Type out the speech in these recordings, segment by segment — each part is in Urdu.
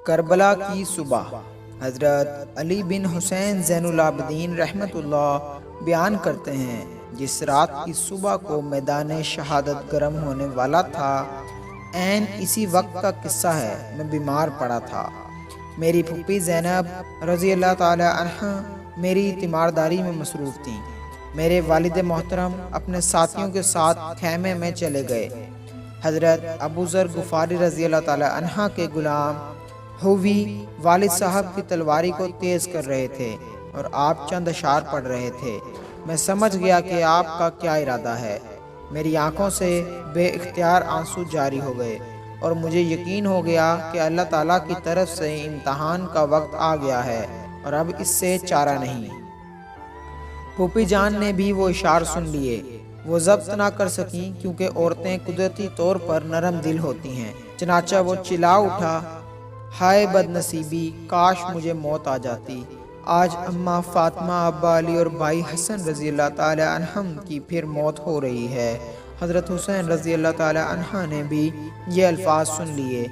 کربلا کی صبح۔ حضرت علی بن حسین زین العابدین رحمۃ اللہ بیان کرتے ہیں، جس رات کی صبح کو میدان شہادت گرم ہونے والا تھا، عین اسی وقت کا قصہ ہے۔ میں بیمار پڑا تھا۔ میری پھوپھی زینب رضی اللہ تعالی عنہ میری تیمارداری میں مصروف تھیں۔ میرے والد محترم اپنے ساتھیوں کے ساتھ خیمے میں چلے گئے۔ حضرت ابو ذر غفاری رضی اللہ تعالی عنہ کے غلام ہووی والد صاحب کی تلواری کو تیز کر رہے تھے اور آپ چند اشعار پڑھ رہے تھے۔ میں سمجھ گیا کہ آپ کا کیا ارادہ ہے۔ میری آنکھوں سے بے اختیار آنسو جاری ہو گئے اور مجھے یقین ہو گیا کہ اللہ تعالیٰ کی طرف سے امتحان کا وقت آ گیا ہے اور اب اس سے چارہ نہیں۔ پھوپھی جان نے بھی وہ اشعار سن لیے۔ وہ ضبط نہ کر سکیں کیونکہ عورتیں قدرتی طور پر نرم دل ہوتی ہیں، چنانچہ وہ چلا اٹھا، ہائے بد نصیبی، کاش مجھے موت آ جاتی۔ آج اماں فاطمہ، ابا علی اور بھائی حسن رضی اللہ تعالی عنہم کی پھر موت ہو رہی ہے۔ حضرت حسین رضی اللہ تعالی عنہ نے بھی یہ الفاظ سن لیے۔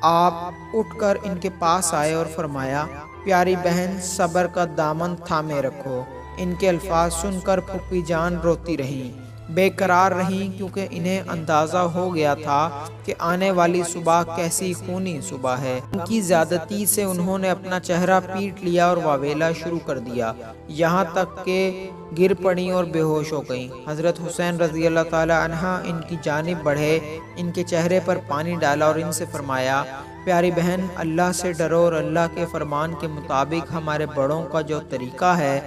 آپ اٹھ کر ان کے پاس آئے اور فرمایا، پیاری بہن، صبر کا دامن تھامے رکھو۔ ان کے الفاظ سن کر پھوپھی جان روتی رہیں، بے قرار رہیں، کیونکہ انہیں اندازہ ہو گیا تھا کہ آنے والی صبح کیسی خونی صبح ہے۔ ان کی زیادتی سے انہوں نے اپنا چہرہ پیٹ لیا اور واویلا شروع کر دیا، یہاں تک کہ گر پڑیں اور بے ہوش ہو گئیں۔ حضرت حسین رضی اللہ تعالی عنہ ان کی جانب بڑھے، ان کے چہرے پر پانی ڈالا اور ان سے فرمایا، پیاری بہن، اللہ سے ڈرو اور اللہ کے فرمان کے مطابق ہمارے بڑوں کا جو طریقہ ہے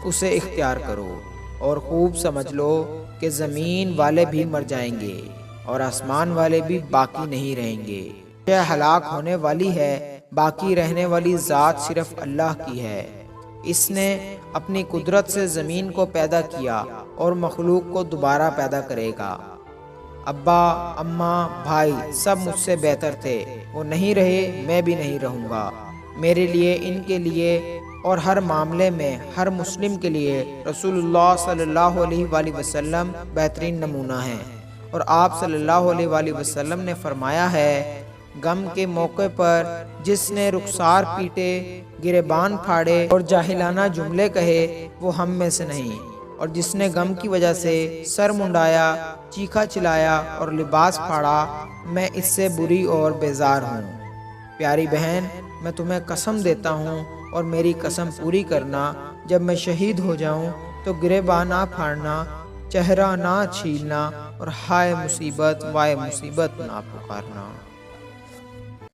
اسے اختیار کرو، اور خوب سمجھ لو کہ زمین والے بھی مر جائیں گے اور آسمان والے بھی باقی نہیں رہیں گے۔ یہ ہلاک ہونے والی ہے، باقی رہنے والی ذات صرف اللہ کی ہے۔ اس نے اپنی قدرت سے زمین کو پیدا کیا اور مخلوق کو دوبارہ پیدا کرے گا۔ ابا، اماں، بھائی سب مجھ سے بہتر تھے، وہ نہیں رہے، میں بھی نہیں رہوں گا۔ میرے لیے، ان کے لیے اور ہر معاملے میں ہر مسلم کے لیے رسول اللہ صلی اللہ علیہ وآلہ وسلم بہترین نمونہ ہیں، اور آپ صلی اللہ علیہ وآلہ وسلم نے فرمایا ہے، غم کے موقع پر جس نے رخسار پیٹے، گریبان پھاڑے اور جاہلانہ جملے کہے، وہ ہم میں سے نہیں، اور جس نے غم کی وجہ سے سر منڈایا، چیخا چلایا اور لباس پھاڑا، میں اس سے بری اور بیزار ہوں۔ پیاری بہن، میں تمہیں قسم دیتا ہوں اور میری قسم پوری کرنا، جب میں شہید ہو جاؤں تو گریباں نہ پھاڑنا، چہرہ نہ چھیلنا اور ہائے مصیبت، وائے مصیبت نہ پکارنا۔